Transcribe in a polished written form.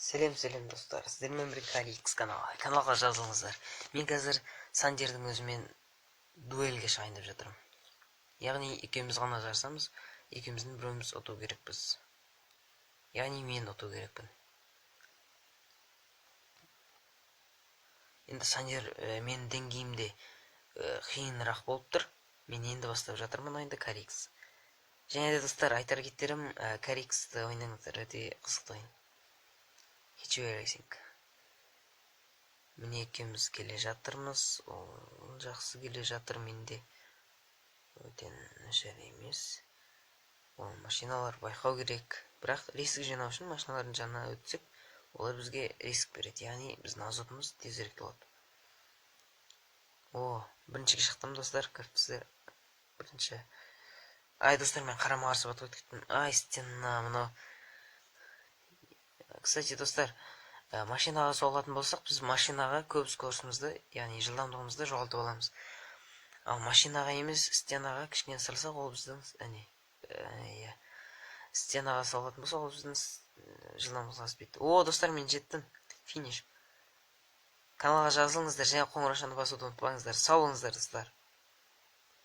Selam dostlar. Sizlerмен бірге Kalix каналға жазылыңыздар. Мен қазір Санжердің өзімен дуэльге шайындап жатырмын. Яғни екеуміз ғана жарысамыз, екеуміздің біреуміз ұту керекпіз. Яғни мен ұту керекпін. Енді Санжер менің деңгейімде қиынырақ болып тұр. Мен енді бастап жатырмын ойынды Kalix. Және де достар, айтар кетерім, Kalix'ті ойнаңыздар, өте қызықты ойын. Рейсинг. Міне екеуміз келе жатырмыз. Ол жақсы келе жатыр, менде өтен нашар емес. Ол машиналар байқау керек. Бірақ риск жинау үшін машиналардың жанына өтсек, олар бізге риск береді. Яғни біздің азотымыз тезірек толады. Біріншіге шықтым достар, көріпсіздер. Бірінші. Ай достар, мен қарама қарсы батып өтіп кеттім. Ай, стена мынау. Кстати, достар, машинаға соғылатын болсақ, біз машинаға көп скоростымызды, яғни жылдамдығымызды жоғалтып аламыз. Ал машинаға емес, стенаға кішкене салсақ, ол біздің, стенаға соғылатын болса, ол біздің жылдамдығымыз аспайды. Достар, мен жеттім. Финиш. Каналға жазылыңыздар, және қоңыраушаны басуды ұмытпаңыздар. Сау болыңыздар, достар.